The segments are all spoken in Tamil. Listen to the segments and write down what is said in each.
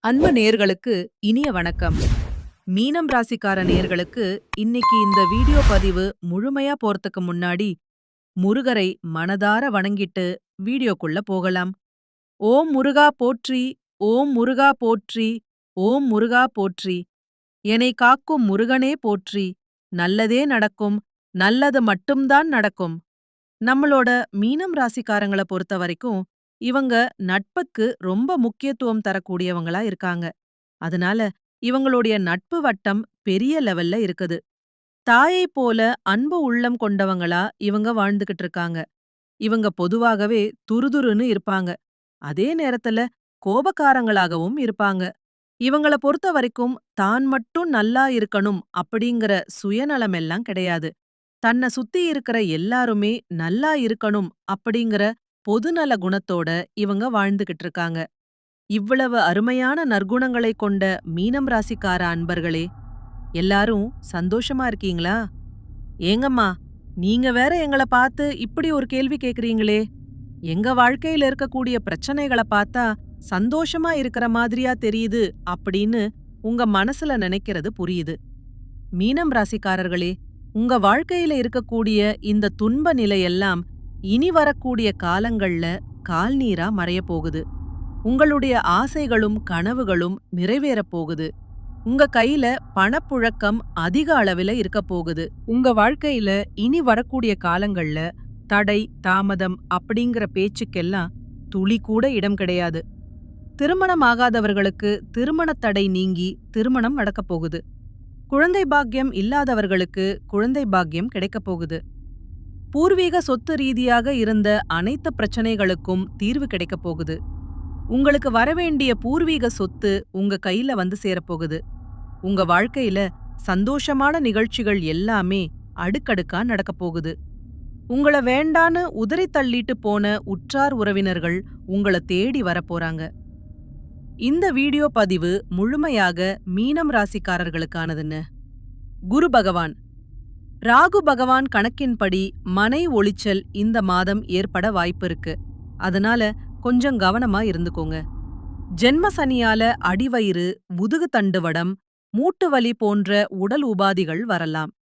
அன்பு நேர்களுக்கு இனிய வணக்கம். மீனம் ராசிக்கார நேர்களுக்கு இன்னைக்கு இந்த வீடியோ பதிவு முழுமையா போறதுக்கு முன்னாடி முருகரை மனதார வணங்கிட்டு வீடியோக்குள்ள போகலாம். ஓம் முருகா போற்றி, ஓம் முருகா போற்றி, ஓம் முருகா போற்றி. எனை காக்கும் முருகனே போற்றி. நல்லதே நடக்கும், நல்லது மட்டும்தான் நடக்கும். நம்மளோட மீனம் ராசிக்காரங்கள பொறுத்த வரைக்கும் இவங்க நட்புக்கு ரொம்ப முக்கியத்துவம் தரக்கூடியவங்களா இருக்காங்க. அதனால இவங்களுடைய நட்பு வட்டம் பெரிய லெவல்ல இருக்குது. தாயைப் போல அன்பு உள்ளம் கொண்டவங்களா இவங்க வாழ்ந்துகிட்டு இருக்காங்க. இவங்க பொதுவாகவே துருதுருன்னு இருப்பாங்க. அதே நேரத்துல கோபக்காரங்களாகவும் இருப்பாங்க. இவங்கள பொறுத்த வரைக்கும் தான் மட்டும் நல்லா இருக்கணும் அப்படிங்கிற சுயநலம் எல்லாம் கிடையாது. தன்னை சுத்தி இருக்கிற எல்லாருமே நல்லா இருக்கணும் அப்படிங்கிற பொதுநல குணத்தோட இவங்க வாழ்ந்துகிட்டு இருக்காங்க. இவ்வளவு அருமையான நற்குணங்களை கொண்ட மீனம் ராசிக்கார அன்பர்களே, எல்லாரும் சந்தோஷமா இருக்கீங்களா? ஏங்கம்மா, நீங்க வேற எங்கள பார்த்து இப்படி ஒரு கேள்வி கேக்குறீங்களே? எங்க வாழ்க்கையில இருக்கக்கூடிய பிரச்சனைகள பார்த்தா சந்தோஷமா இருக்கிற மாதிரியா தெரியுது அப்படின்னு உங்க மனசுல நினைக்கிறது புரியுது. மீனம் ராசிக்காரர்களே, உங்க வாழ்க்கையில இருக்கக்கூடிய இந்த துன்ப நிலையெல்லாம் இனி வரக்கூடிய காலங்கள்ல கால்நீரா மறையப் போகுது. உங்களுடைய ஆசைகளும் கனவுகளும் நிறைவேறப் போகுது. உங்க கையில பணப்புழக்கம் அதிக அளவில இருக்கப் போகுது. உங்க வாழ்க்கையில இனி வரக்கூடிய காலங்கள்ல தடை, தாமதம் அப்படிங்கிற பேச்சுக்கெல்லாம் துளி கூட இடம் கிடையாது. திருமணம் ஆகாதவர்களுக்கு திருமணத் தடை நீங்கி திருமணம் நடக்கப் போகுது. குழந்தை பாக்கியம் இல்லாதவர்களுக்கு குழந்தை பாக்கியம் கிடைக்கப் போகுது. பூர்வீக சொத்து ரீதியாக இருந்த அனைத்து பிரச்சனைகளுக்கும் தீர்வு கிடைக்கப் போகுது. உங்களுக்கு வரவேண்டிய பூர்வீக சொத்து உங்க கையில வந்து சேரப்போகுது. உங்க வாழ்க்கையில சந்தோஷமான நிகழ்ச்சிகள் எல்லாமே அடுக்கடுக்கா நடக்கப் போகுது. உங்கள வேண்டான்னு உதறி தள்ளிட்டு போன உற்றார் உறவினர்கள் உங்கள தேடி வரப்போறாங்க. இந்த வீடியோ பதிவு முழுமையாக மீனம் ராசிக்காரர்களுக்கானதுன்னு. குரு பகவான் ராகு பகவான் கணக்கின்படி மனை ஒளிச்சல் இந்த மாதம் ஏற்பட வாய்ப்பிருக்கு. அதனால கொஞ்சம் கவனமா இருந்துக்கோங்க. ஜென்ம சனியால அடிவயிறு, முதுகு தண்டுவடம், மூட்டு வலி போன்ற உடல் உபாதிகள் வரலாம்.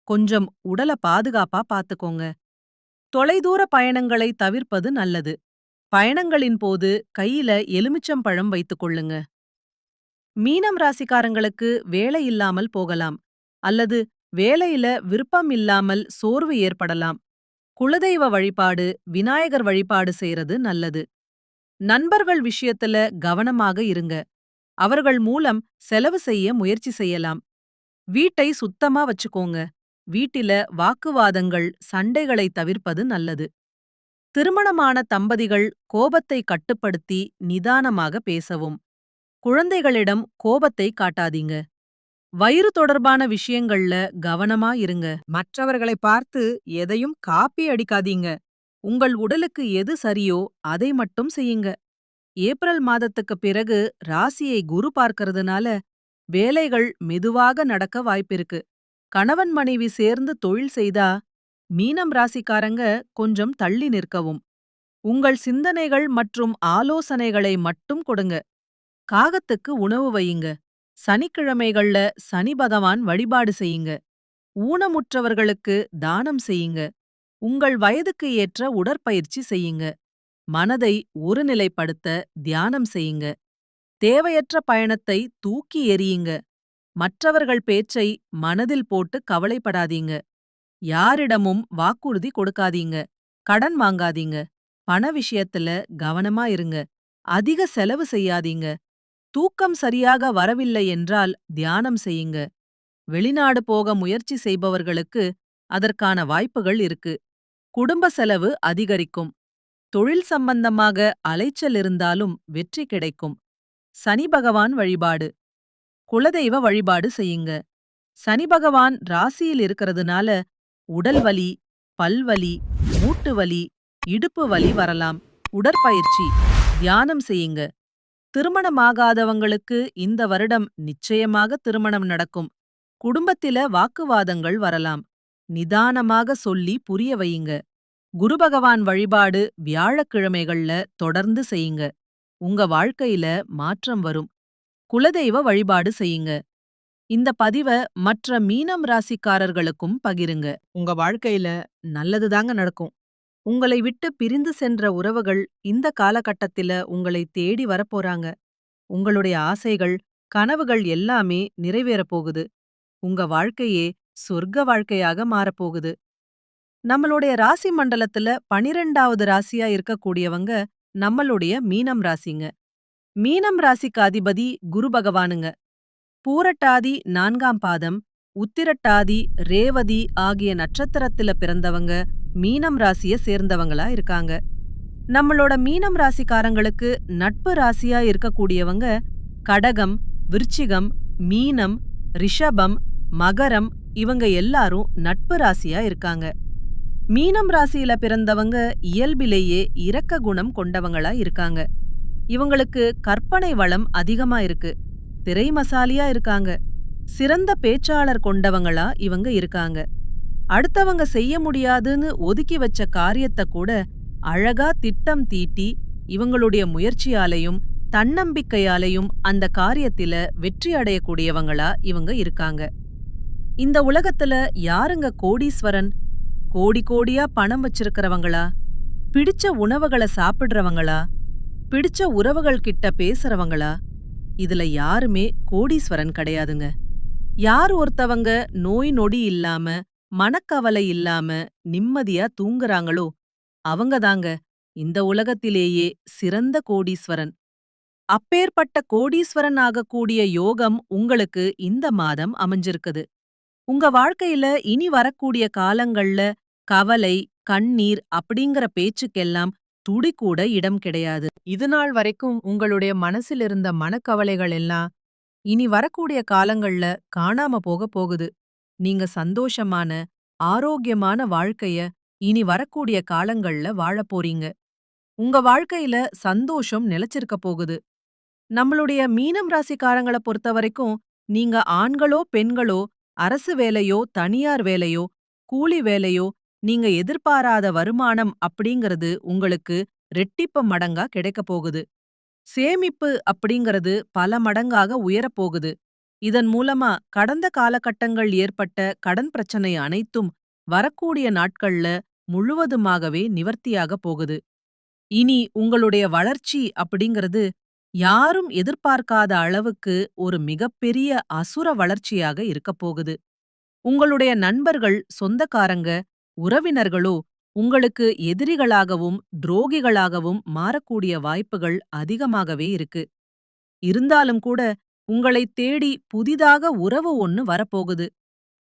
கொஞ்சம் உடல பாதுகாப்பா பாத்துக்கோங்க. தொலைதூர பயணங்களை தவிர்ப்பது நல்லது. பயணங்களின் போது கையில எலுமிச்சம்பழம் வைத்துக் கொள்ளுங்க. மீனம் ராசிக்காரங்களுக்கு வேலை இல்லாமல் போகலாம். அல்லது வேலையில விருப்பம் இல்லாமல் சோர்வு ஏற்படலாம். குலதெய்வ வழிபாடு, விநாயகர் வழிபாடு செய்யறது நல்லது. நண்பர்கள் விஷயத்துல கவனமாக இருங்க. அவர்கள் மூலம் செலவு செய்ய முயற்சி செய்யலாம். வீட்டை சுத்தமா வச்சுக்கோங்க. வீட்டில வாக்குவாதங்கள், சண்டைகளை தவிர்ப்பது நல்லது. திருமணமான தம்பதிகள் கோபத்தை கட்டுப்படுத்தி நிதானமாக பேசவும். குழந்தைகளிடம் கோபத்தை காட்டாதீங்க. வயிறு தொடர்பான விஷயங்கள்ல கவனமா இருங்க. மற்றவர்களை பார்த்து எதையும் காப்பி அடிக்காதீங்க. உங்கள் உடலுக்கு எது சரியோ அதை மட்டும் செய்யுங்க. ஏப்ரல் மாதத்துக்கு பிறகு ராசியை குரு பார்க்கறதுனால வேலைகள் மெதுவாக நடக்க வாய்ப்பிருக்கு. கணவன் மனைவி சேர்ந்து தொழில் செய்தா மீனம் ராசிக்காரங்க கொஞ்சம் தள்ளி நிற்கவும். உங்கள் சிந்தனைகள் மற்றும் ஆலோசனைகளை மட்டும் கொடுங்க. காகத்துக்கு உணவு வையுங்க. சனிக்கிழமைகள்ல சனி பகவான் வழிபாடு செய்யுங்க. ஊனமுற்றவர்களுக்கு தானம் செய்யுங்க. உங்கள் வயதுக்கு ஏற்ற உடற்பயிற்சி செய்யுங்க. மனதை ஒருநிலைப்படுத்த தியானம் செய்யுங்க. தேவையற்ற பயணத்தை தூக்கி எறியுங்க. மற்றவர்கள் பேச்சை மனதில் போட்டு கவலைப்படாதீங்க. யாரிடமும் வாக்குறுதி கொடுக்காதீங்க. கடன் வாங்காதீங்க. பண விஷயத்துல கவனமா இருங்க. அதிக செலவு செய்யாதீங்க. தூக்கம் சரியாக வரவில்லை என்றால் தியானம் செய்யுங்க. வெளிநாடு போக முயற்சி செய்பவர்களுக்கு அதற்கான வாய்ப்புகள் இருக்கு. குடும்ப செலவு அதிகரிக்கும். தொழில் சம்பந்தமாக அலைச்சல் இருந்தாலும் வெற்றி கிடைக்கும். சனி பகவான் வழிபாடு. குலதெய்வ வழிபாடு செய்யுங்க. சனி பகவான் ராசியில் இருக்கிறதுனால உடல் வலி, பல்வலி, மூட்டு வலி, இடுப்பு வலி வரலாம். உடற்பயிற்சி, தியானம் செய்யுங்க. திருமணமாகாதவங்களுக்கு இந்த வருடம் நிச்சயமாக திருமணம் நடக்கும். குடும்பத்தில வாக்குவாதங்கள் வரலாம். நிதானமாக சொல்லி புரிய வையுங்க. குரு பகவான் வழிபாடு வியாழக்கிழமைகள்ல தொடர்ந்து செய்யுங்க. உங்க வாழ்க்கையில மாற்றம் வரும். குலதெய்வ வழிபாடு செய்யுங்க. இந்த பதிவ மற்ற மீனம் ராசிக்காரர்களுக்கும் பகிருங்க. உங்க வாழ்க்கையில நல்லது தாங்க நடக்கும். உங்களை விட்டு பிரிந்து சென்ற உறவுகள் இந்த காலகட்டத்தில உங்களை தேடி வரப்போறாங்க. உங்களுடைய ஆசைகள், கனவுகள் எல்லாமே நிறைவேறப் போகுது. உங்க வாழ்க்கையே சொர்க்க வாழ்க்கையாக மாறப்போகுது. நம்மளுடைய ராசி மண்டலத்துல 12வது ராசியா இருக்கக்கூடியவங்க நம்மளுடைய மீனம் ராசிங்க. மீனம் ராசிக்கு அதிபதி குரு பகவானுங்க. பூரட்டாதி 4ஆம் பாதம், உத்திரட்டாதி, ரேவதி ஆகிய நட்சத்திரத்துல பிறந்தவங்க மீனம் ராசிய சேர்ந்தவங்களா இருக்காங்க. நம்மளோட மீனம் ராசிக்காரங்களுக்கு நட்பு ராசியா இருக்கக்கூடியவங்க கடகம், விருச்சிகம், மீனம், ரிஷபம், மகரம் இவங்க எல்லாரும் நட்பு ராசியா இருக்காங்க. மீனம் ராசியில பிறந்தவங்க இயல்பிலேயே இரக்க குணம் கொண்டவங்களா இருக்காங்க. இவங்களுக்கு கற்பனை வளம் அதிகமா இருக்கு. திரைமசாலியா இருக்காங்க. சிறந்த பேச்சாளர் கொண்டவங்களா இவங்க இருக்காங்க. அடுத்தவங்க செய்ய முடியாதுன்னு ஒதுக்கி வச்ச காரியத்தை கூட அழகா திட்டம் தீட்டி இவங்களுடைய முயற்சியாலையும் தன்னம்பிக்கையாலையும் அந்த காரியத்தில வெற்றி அடையக்கூடியவங்களா இவங்க இருக்காங்க. இந்த உலகத்துல யாருங்க கோடீஸ்வரன்? கோடி கோடியா பணம் வச்சிருக்கிறவங்களா? பிடிச்ச உணவுகளை சாப்பிடுறவங்களா? பிடிச்ச உறவுகள் கிட்ட பேசுறவங்களா? இதுல யாருமே கோடீஸ்வரன் கிடையாதுங்க. யார் ஒருத்தவங்க நோய் நொடி இல்லாம, மனக்கவலை இல்லாம நிம்மதியா தூங்குறாங்களோ அவங்கதாங்க இந்த உலகத்திலேயே சிறந்த கோடீஸ்வரன். அப்பேற்பட்ட கோடீஸ்வரன் ஆகக்கூடிய யோகம் உங்களுக்கு இந்த மாதம் அமைஞ்சிருக்குது. உங்க வாழ்க்கையில இனி வரக்கூடிய காலங்கள்ல கவலை, கண்ணீர் அப்படிங்கிற பேச்சுக்கெல்லாம் துளி கூட இடம் கிடையாது. இதுநாள் வரைக்கும் உங்களுடைய மனசில் இருந்த மனக்கவலைகள் எல்லாம் இனி வரக்கூடிய காலங்கள்ல காணாம போகுது. நீங்க சந்தோஷமான, ஆரோக்கியமான வாழ்க்கைய இனி வரக்கூடிய காலங்கள்ல வாழப் போறீங்க. உங்க வாழ்க்கையில சந்தோஷம் நிலைச்சிருக்க போகுது. நம்மளுடைய மீனம் ராசிக்காரங்கள பொறுத்தவரைக்கும் நீங்க ஆண்களோ பெண்களோ அரசு வேலையோ தனியார் வேலையோ கூலி வேலையோ நீங்க எதிர்பாராத வருமானம் அப்படிங்கிறது உங்களுக்கு ரெட்டிப்பு மடங்கா கிடைக்கப் போகுது. சேமிப்பு அப்படிங்கிறது பல மடங்காக உயரப் போகுது. இதன் மூலமா கடந்த காலகட்டங்கள் ஏற்பட்ட கடன் பிரச்சனை அனைத்தும் வரக்கூடிய நாட்கள்ல முழுவதுமாகவே நிவர்த்தியாக போகுது. இனி உங்களுடைய வளர்ச்சி அப்படிங்கிறது யாரும் எதிர்பார்க்காத அளவுக்கு ஒரு மிகப்பெரிய அசுர வளர்ச்சியாக இருக்கப் போகுது. உங்களுடைய நண்பர்கள், சொந்தக்காரங்க, உறவினர்களோ உங்களுக்கு எதிரிகளாகவும் துரோகிகளாகவும் மாறக்கூடிய வாய்ப்புகள் அதிகமாகவே இருக்கு. இருந்தாலும் கூட உங்களைத் தேடி புதிதாக உறவு ஒன்னு வரப்போகுது.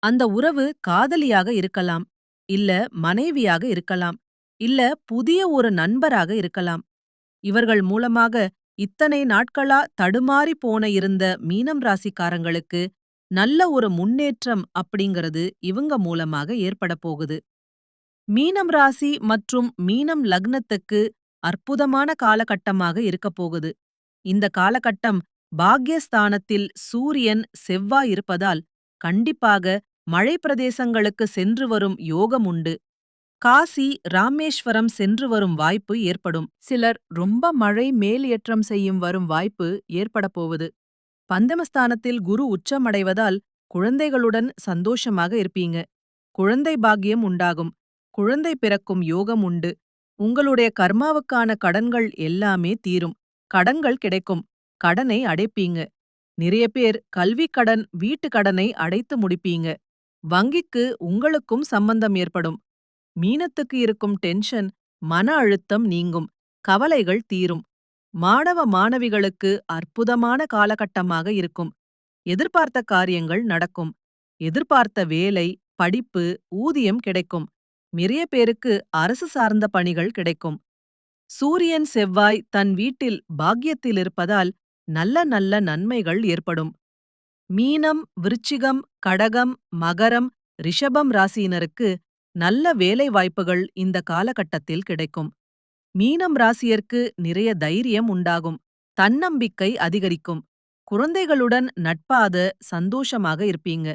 அந்த உறவு காதலியாக இருக்கலாம், இல்ல மனைவியாக இருக்கலாம், இல்ல புதிய ஒரு நண்பராக இருக்கலாம். இவர்கள் மூலமாக இத்தனை நாட்களா தடுமாறி போன இருந்த மீனம் ராசிக்காரங்களுக்கு நல்ல ஒரு முன்னேற்றம் அப்படிங்கிறது இவங்க மூலமாக ஏற்பட போகுது. மீனம் ராசி மற்றும் மீனம் லக்னத்துக்கு அற்புதமான காலகட்டமாக இருக்கப் போகுது. இந்த காலகட்டம் பாக்யஸ்தானத்தில் சூரியன், செவ்வாய் இருப்பதால் கண்டிப்பாக மழை பிரதேசங்களுக்கு சென்று வரும் யோகம் உண்டு. காசி, ராமேஸ்வரம் சென்று வரும் வாய்ப்பு ஏற்படும். சிலர் ரொம்ப மழை மேல் செய்யும் வரும் வாய்ப்பு ஏற்படப் போகுது. பந்தமஸ்தானத்தில் குரு உச்சமடைவதால் குழந்தைகளுடன் சந்தோஷமாக இருப்பீங்க. குழந்தை பாக்கியம் உண்டாகும். குழந்தை பிறக்கும் யோகம் உண்டு. உங்களுடைய கர்மாவுக்கான கடன்கள் எல்லாமே தீரும். கடன்கள் கிடைக்கும். கடனை அடைப்பீங்க. நிறைய பேர் கல்விக் கடன், வீட்டு கடனை அடைத்து முடிப்பீங்க. வங்கிக்கு உங்களுக்கும் சம்பந்தம் ஏற்படும். மீனத்துக்கு இருக்கும் டென்ஷன், மன அழுத்தம் நீங்கும். கவலைகள் தீரும். மாணவ மாணவிகளுக்கு அற்புதமான காலகட்டமாக இருக்கும். எதிர்பார்த்த காரியங்கள் நடக்கும். எதிர்பார்த்த வேலை, படிப்பு, ஊதியம் கிடைக்கும். நிறைய பேருக்கு அரசு சார்ந்த பணிகள் கிடைக்கும். சூரியன், செவ்வாய் தன் வீட்டில் பாக்கியத்தில் இருப்பதால் நல்ல நல்ல நன்மைகள் ஏற்படும். மீனம், விருச்சிகம், கடகம், மகரம், ரிஷபம் ராசியினருக்கு நல்ல வேலை வாய்ப்புகள் இந்த காலகட்டத்தில் கிடைக்கும். மீனம் ராசியர்க்கு நிறைய தைரியம் உண்டாகும். தன்னம்பிக்கை அதிகரிக்கும். குழந்தைகளுடன் நட்பாத சந்தோஷமாக இருப்பீங்க.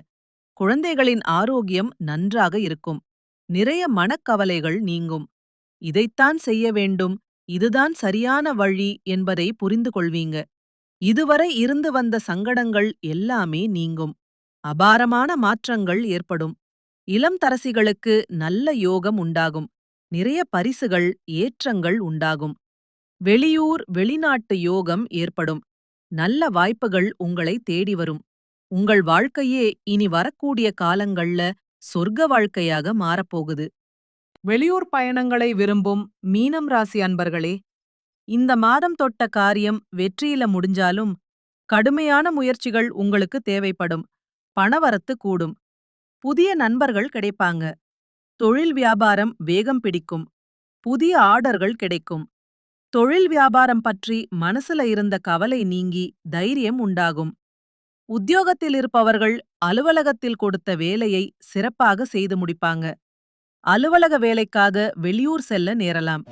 குழந்தைகளின் ஆரோக்கியம் நன்றாக இருக்கும். நிறைய மனக்கவலைகள் நீங்கும். இதைத்தான் செய்ய வேண்டும், இதுதான் சரியான வழி என்பதை புரிந்து கொள்வீங்க. இதுவரை இருந்து வந்த சங்கடங்கள் எல்லாமே நீங்கும். அபாரமான மாற்றங்கள் ஏற்படும். இளம் தரசிகளுக்கு நல்ல யோகம் உண்டாகும். நிறைய பரிசுகள், ஏற்றங்கள் உண்டாகும். வெளியூர், வெளிநாட்டு யோகம் ஏற்படும். நல்ல வாய்ப்புகள் உங்களை தேடி வரும். உங்கள் வாழ்க்கையே இனி வரக்கூடிய காலங்கள்ல சொர்க்க வாழ்க்கையாக மாறப்போகுது. வெளியூர் பயணங்களை விரும்பும் மீனம் ராசி அன்பர்களே, இந்த மாதம் தொட்ட காரியம் வெற்றியில முடிஞ்சாலும் கடுமையான முயற்சிகள் உங்களுக்கு தேவைப்படும். பணவரத்து கூடும். புதிய நண்பர்கள் கிடைப்பாங்க. தொழில் வியாபாரம் வேகம் பிடிக்கும். புதிய ஆர்டர்கள் கிடைக்கும். தொழில் வியாபாரம் பற்றி மனசுல இருந்த கவலை நீங்கி தைரியம் உண்டாகும். உத்தியோகத்தில் இருப்பவர்கள் அலுவலகத்தில் கொடுத்த வேலையை சிறப்பாக செய்து முடிப்பாங்க. அலுவலக வேலைக்காக வெளியூர் செல்ல நேரலாம்.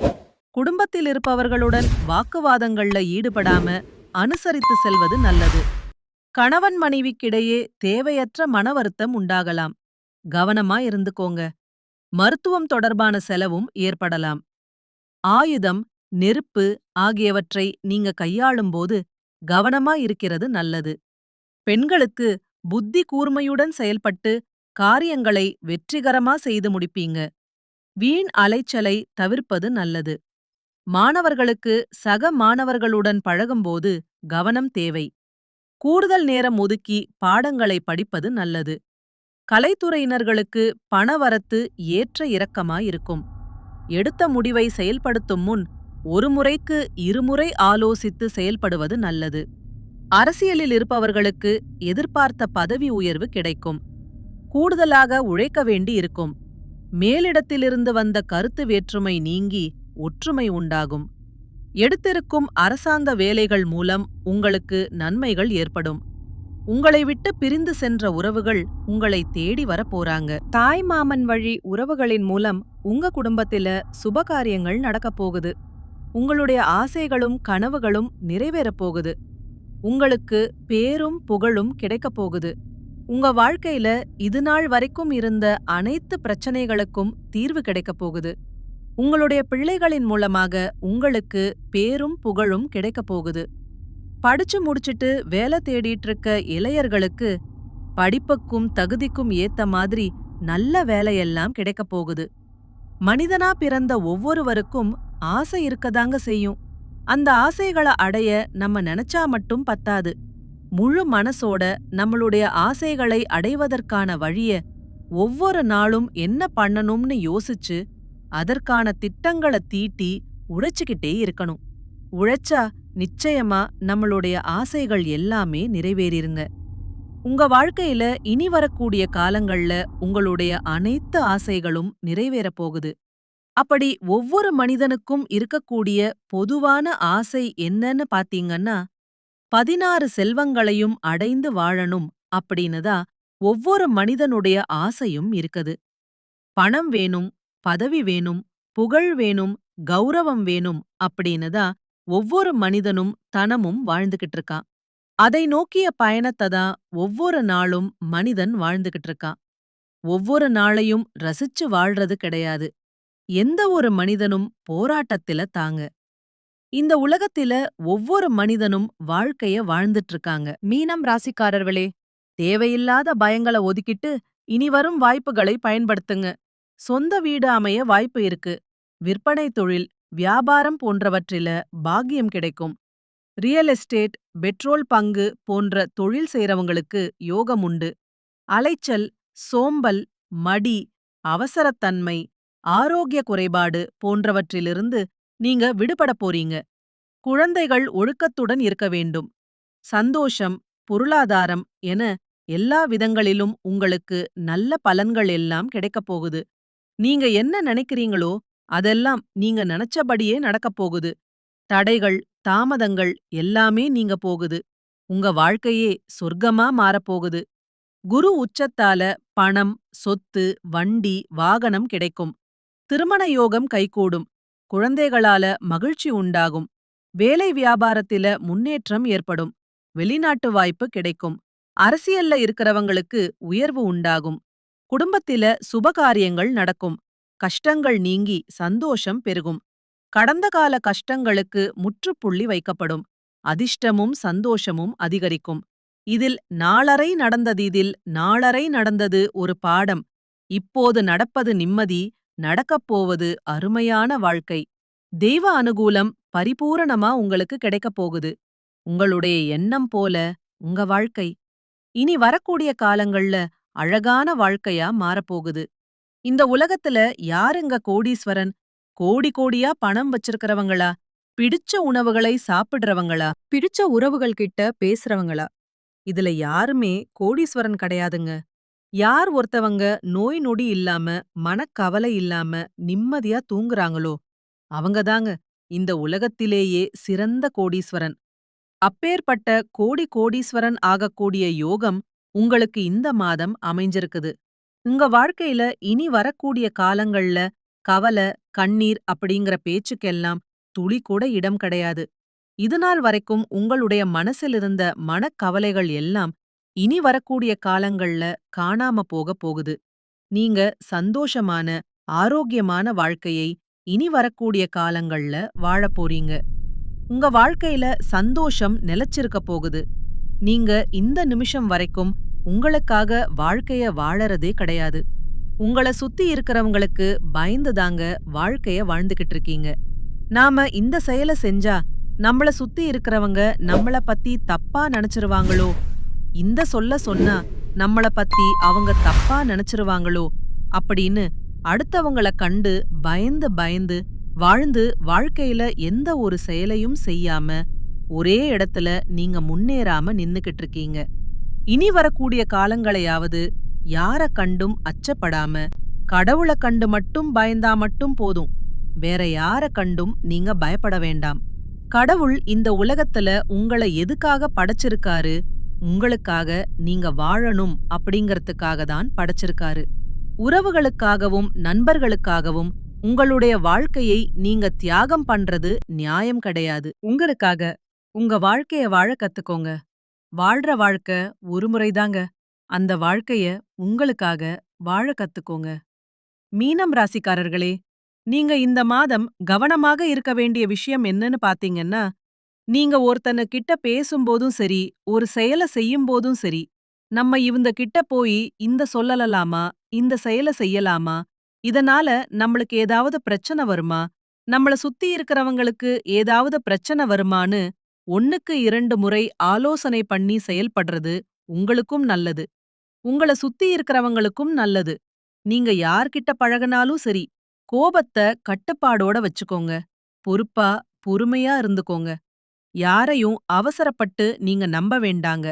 குடும்பத்தில் இருப்பவர்களுடன் வாக்குவாதங்கள்ல ஈடுபடாம அனுசரித்து செல்வது நல்லது. கணவன் மனைவிக்கிடையே தேவையற்ற மன வருத்தம் உண்டாகலாம். கவனமா இருந்துக்கோங்க. மருத்துவம் தொடர்பான செலவும் ஏற்படலாம். ஆயுதம், நெருப்பு ஆகியவற்றை நீங்க கையாளும்போது கவனமா இருக்கிறது நல்லது. பெண்களுக்கு புத்தி கூர்மையுடன் செயல்பட்டு காரியங்களை வெற்றிகரமா செய்து முடிப்பீங்க. வீண் அலைச்சலை தவிர்ப்பது நல்லது. மாணவர்களுக்கு சக மாணவர்களுடன் பழகும்போது கவனம் தேவை. கூடுதல் நேரம் ஒதுக்கி பாடங்களை படிப்பது நல்லது. கலைத்துறையினர்களுக்கு பணவரத்து ஏற்ற இறக்கமாயிருக்கும். எடுத்த முடிவை செயல்படுத்தும் முன் ஒரு முறைக்கு இருமுறை ஆலோசித்து செயல்படுவது நல்லது. அரசியலில் இருப்பவர்களுக்கு எதிர்பார்த்த பதவி உயர்வு கிடைக்கும். கூடுதலாக உழைக்க வேண்டி இருக்கும். மேலிடத்திலிருந்து வந்த கருத்து வேற்றுமை நீங்கி ஒற்றுமை உண்டாகும். எடுத்திருக்கும் அரசாங்க வேலைகள் மூலம் உங்களுக்கு நன்மைகள் ஏற்படும். உங்களை விட்டு பிரிந்து சென்ற உறவுகள் உங்களை தேடி வரப்போறாங்க. தாய் மாமன் வழி உறவுகளின் மூலம் உங்க குடும்பத்தில சுபகாரியங்கள் நடக்கப் போகுது. உங்களுடைய ஆசைகளும் கனவுகளும் நிறைவேறப் போகுது. உங்களுக்கு பேரும் புகழும் கிடைக்கப் போகுது. உங்க வாழ்க்கையில இதுநாள் வரைக்கும் இருந்த அனைத்து பிரச்சனைகளுக்கும் தீர்வு கிடைக்கப் போகுது. உங்களுடைய பிள்ளைகளின் மூலமாக உங்களுக்கு பேரும் புகழும் கிடைக்கப் போகுது. படிச்சு முடிச்சிட்டு வேலை தேடிட்டு இருக்க இளையர்களுக்கு படிப்புக்கும் தகுதிக்கும் ஏத்த மாதிரி நல்ல வேலையெல்லாம் கிடைக்கப் போகுது. மனிதனா பிறந்த ஒவ்வொருவருக்கும் ஆசை இருக்கதாங்க செய்யும். அந்த ஆசைகளை அடைய நம்ம நினைச்சா மட்டும் பத்தாது. முழு மனசோட நம்மளுடைய ஆசைகளை அடைவதற்கான வழிய ஒவ்வொரு நாளும் என்ன பண்ணணும்னு யோசிச்சு அதற்கான திட்டங்களை தீட்டி உழைச்சுக்கிட்டே இருக்கணும். உழைச்சா நிச்சயமா நம்மளுடைய ஆசைகள் எல்லாமே நிறைவேறிருங்க. உங்க வாழ்க்கையில இனி வரக்கூடிய காலங்கள்ல உங்களுடைய அனைத்து ஆசைகளும் நிறைவேறப் போகுது. அப்படி ஒவ்வொரு மனிதனுக்கும் இருக்கக்கூடிய பொதுவான ஆசை என்னன்னு பாத்தீங்கன்னா, 16 செல்வங்களையும் அடைந்து வாழணும் அப்படின்னு தான் ஒவ்வொரு மனிதனுடைய ஆசையும் இருக்குது. பணம் வேணும், பதவி வேணும், புகழ் வேணும், கௌரவம் வேணும் அப்படின்னு தான் ஒவ்வொரு மனிதனும் தனமும் வாழ்ந்துகிட்டு இருக்கான். அதை நோக்கிய பயணத்தை தான் ஒவ்வொரு நாளும் மனிதன் வாழ்ந்துகிட்டு இருக்கான். ஒவ்வொரு நாளையும் ரசிச்சு வாழ்றது கிடையாது. எந்த ஒரு மனிதனும் போராட்டத்தில தாங்க. இந்த உலகத்தில ஒவ்வொரு மனிதனும் வாழ்க்கைய வாழ்ந்துட்டு இருக்காங்க. மீனம் ராசிக்காரர்களே, தேவையில்லாத பயங்கள ஒதுக்கிட்டு இனி வரும் வாய்ப்புகளை பயன்படுத்துங்க. சொந்த வீடு அமைய வாய்ப்பு இருக்கு. விற்பனை தொழில், வியாபாரம் போன்றவற்றில பாக்கியம் கிடைக்கும். ரியல் எஸ்டேட், பெட்ரோல் பங்கு போன்ற தொழில் செய்றவங்களுக்கு யோகம் உண்டு. அலைச்சல், சோம்பல், மடி, அவசரத்தன்மை, ஆரோக்கிய குறைபாடு போன்றவற்றிலிருந்து நீங்க விடுபட போறீங்க. குழந்தைகள் ஒழுக்கத்துடன் இருக்க வேண்டும். சந்தோஷம், பொருளாதாரம் என எல்லா விதங்களிலும் உங்களுக்கு நல்ல பலன்கள் எல்லாம் கிடைக்கப் போகுது. நீங்க என்ன நினைக்கிறீங்களோ அதெல்லாம் நீங்க நினைச்சபடியே நடக்கப் போகுது. தடைகள், தாமதங்கள் எல்லாமே நீங்க போகுது. உங்க வாழ்க்கையே சொர்க்கமா மாறப்போகுது. குரு உச்சத்தால பணம், சொத்து, வண்டி, வாகனம் கிடைக்கும். திருமண யோகம் கைகூடும். குழந்தைகளால மகிழ்ச்சி உண்டாகும். வேலை வியாபாரத்தில முன்னேற்றம் ஏற்படும். வெளிநாட்டு வாய்ப்பு கிடைக்கும். அரசியல்ல இருக்கிறவங்களுக்கு உயர்வு உண்டாகும். குடும்பத்தில சுபகாரியங்கள் நடக்கும். கஷ்டங்கள் நீங்கி சந்தோஷம் பெருகும். கடந்த கால கஷ்டங்களுக்கு முற்றுப்புள்ளி வைக்கப்படும். அதிர்ஷ்டமும் சந்தோஷமும் அதிகரிக்கும். இதில் நாளரை நடந்தது ஒரு பாடம். இப்போது நடப்பது நிம்மதி, நடக்கப் போவது அருமையான வாழ்க்கை. தெய்வ அனுகூலம் பரிபூரணமா உங்களுக்கு கிடைக்கப் போகுது. உங்களுடைய எண்ணம் போல உங்க வாழ்க்கை. இனி வரக்கூடிய காலங்கள்ல அழகான வாழ்க்கையா மாறப்போகுது. இந்த உலகத்துல யாருங்க கோடீஸ்வரன்? கோடி கோடியா பணம் வச்சிருக்கிறவங்களா? பிடிச்ச உணவுகளை சாப்பிடுறவங்களா? பிடிச்ச உறவுகள் கிட்ட பேசுறவங்களா? இதுல யாருமே கோடீஸ்வரன் கிடையாதுங்க. யார் ஒருத்தவங்க நோய் நொடி இல்லாம, மனக்கவலை இல்லாம நிம்மதியா தூங்குறாங்களோ, அவங்கதாங்க இந்த உலகத்திலேயே சிறந்த கோடீஸ்வரன். அப்பேற்பட்ட கோடீஸ்வரன் ஆகக்கூடிய யோகம் உங்களுக்கு இந்த மாதம் அமைஞ்சிருக்குது. உங்க வாழ்க்கையில இனி வரக்கூடிய காலங்கள்ல கவல, கண்ணீர் அப்படிங்கிற பேச்சுக்கெல்லாம் துளி கூட இடம் கிடையாது. இதுநாள் வரைக்கும் உங்களுடைய மனசிலிருந்த மனக்கவலைகள் எல்லாம் இனி வரக்கூடிய காலங்கள்ல காணாம போகுது. நீங்க சந்தோஷமான, ஆரோக்கியமான வாழ்க்கையை இனி வரக்கூடிய காலங்கள்ல வாழப் போறீங்க. உங்க வாழ்க்கையில சந்தோஷம் நிலைச்சிருக்க போகுது. நீங்க இந்த நிமிஷம் வரைக்கும் உங்களுக்காக வாழ்க்கைய வாழறதே கிடையாது. உங்கள சுத்தி இருக்கிறவங்களுக்கு பயந்துதாங்க வாழ்க்கைய வாழ்ந்துகிட்டு இருக்கீங்க. நாம இந்த செயல செஞ்சா நம்மள சுத்தி இருக்கிறவங்க நம்மள பத்தி தப்பா நினைச்சிருவாங்களோ, இந்த சொல்ல சொன்னா நம்மள பத்தி அவங்க தப்பா நினைச்சிருவாங்களோ அப்படின்னு அடுத்தவங்கள கண்டு பயந்து பயந்து வாழ்ந்து வாழ்க்கையில எந்த ஒரு செயலையும் செய்யாம ஒரே இடத்துல நீங்க முன்னேறாம நின்னுகிட்டு இருக்கீங்க. இனி வரக்கூடிய காலங்களையாவது யார கண்டும் அச்சப்படாம கடவுள கண்டு மட்டும் பயந்தா மட்டும் போதும். வேற யார கண்டும் நீங்க பயப்பட வேண்டாம். கடவுள் இந்த உலகத்துல உங்களை எதுக்காக படைச்சிருக்காரு? உங்களுக்காக நீங்க வாழணும் அப்படிங்கறதுக்காக தான் படைச்சிருக்காரு. உறவுகளுக்காகவும் நண்பர்களுக்காகவும் உங்களுடைய வாழ்க்கையை நீங்க தியாகம் பண்றது நியாயம் கிடையாது. உங்களுக்காக உங்க வாழ்க்கைய வாழ கத்துக்கோங்க. வாழ்ற வாழ்க்கை ஒரு முறைதாங்க. அந்த வாழ்க்கைய உங்களுக்காக வாழ கத்துக்கோங்க. மீனம் ராசிக்காரர்களே, நீங்க இந்த மாதம் கவனமாக இருக்க வேண்டிய விஷயம் என்னன்னு பாத்தீங்கன்னா, நீங்க ஒருத்தன கிட்ட பேசும்போதும் சரி, ஒரு செயல செய்யும்போதும் சரி, நம்ம இவங்க கிட்ட போய் இந்த சொல்லலாமா, இந்த செயல செய்யலாமா, இதனால நம்மளுக்கு ஏதாவது பிரச்சனை வருமா, நம்மள சுத்தி இருக்கிறவங்களுக்கு ஏதாவது பிரச்சனை வருமான்னு 1க்கு 2 முறை ஆலோசனை பண்ணி செயல்படுறது உங்களுக்கும் நல்லது. உங்கள சுத்தி இருக்கிறவங்களுக்கும் நல்லது. நீங்க யார்கிட்ட பழகுனாலும் சரி, கோபத்த கட்டுப்பாடோட வச்சுக்கோங்க. பொறுப்பா, பொறுமையா இருந்துக்கோங்க. யாரையும் அவசரப்பட்டு நீங்க நம்ப வேண்டாங்க.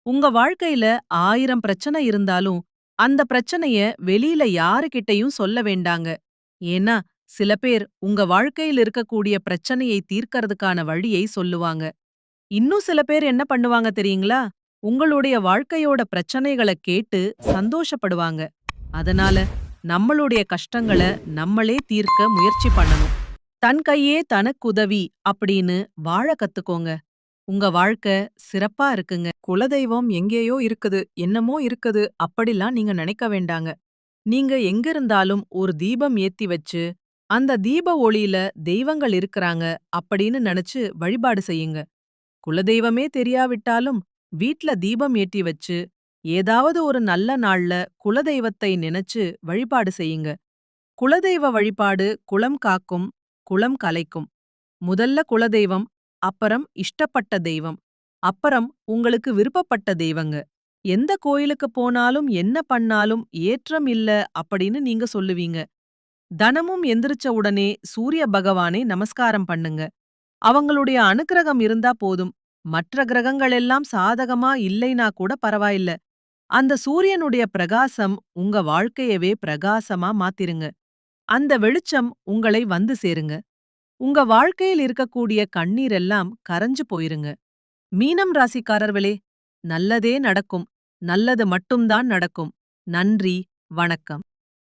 உங்க வாழ்க்கையில 1000 பிரச்சனை இருந்தாலும், அந்த பிரச்சனைய வெளியில யாருகிட்டயும் சொல்ல வேண்டாங்க. ஏன்னா, சில பேர் உங்க வாழ்க்கையில் இருக்கக்கூடிய பிரச்சனையை தீர்க்கறதுக்கான வழியை சொல்லுவாங்க. இன்னும் சில பேர் என்ன பண்ணுவாங்க தெரியுங்களா? உங்களுடைய வாழ்க்கையோட பிரச்சனைகள கேட்டு சந்தோஷப்படுவாங்க. அதனால நம்மளுடைய கஷ்டங்கள நம்மளே தீர்க்க முயற்சி பண்ணணும். தன் கையே தனக்குதவி அப்படின்னு வாழ கத்துக்கோங்க. உங்க வாழ்க்கை சிறப்பா இருக்குங்க. குலதெய்வம் எங்கேயோ இருக்குது, என்னமோ இருக்குது அப்படிலாம் நீங்க நினைக்க வேண்டாங்க. நீங்க எங்க இருந்தாலும் ஒரு தீபம் ஏத்தி வச்சு, அந்த தீப ஒளியில தெய்வங்கள் இருக்கிறாங்க அப்படின்னு நினைச்சு வழிபாடு செய்யுங்க. குலதெய்வமே தெரியாவிட்டாலும் வீட்ல தீபம் ஏற்றி வச்சு, ஏதாவது ஒரு நல்ல நாள்ல குலதெய்வத்தை நினைச்சு வழிபாடு செய்யுங்க. குலதெய்வ வழிபாடு குலம் காக்கும், குலம் கலைக்கும். முதல்ல குலதெய்வம், அப்புறம் இஷ்டப்பட்ட தெய்வம், அப்புறம் உங்களுக்கு விருப்பப்பட்ட தெய்வங்க. எந்த கோயிலுக்கு போனாலும் என்ன பண்ணாலும் ஏற்றம் இல்ல அப்படின்னு நீங்க சொல்லுவீங்க. தினமும் எந்திரிச்ச உடனே சூரிய பகவானை நமஸ்காரம் பண்ணுங்க. அவங்களுடைய அனுக்கிரகம் இருந்தா போதும். மற்ற கிரகங்கள் எல்லாம் சாதகமா இல்லைனா கூட பரவாயில்ல. அந்த சூரியனுடைய பிரகாசம் உங்க வாழ்க்கையவே பிரகாசமா மாத்திருங்க. அந்த வெளிச்சம் உங்களை வந்து சேருங்க. உங்க வாழ்க்கையில் இருக்கக்கூடிய கண்ணீர் எல்லாம் கரைஞ்சு போயிருங்க. மீனம் ராசிக்காரர்களே, நல்லதே நடக்கும். நல்லது மட்டும்தான் நடக்கும். நன்றி, வணக்கம்.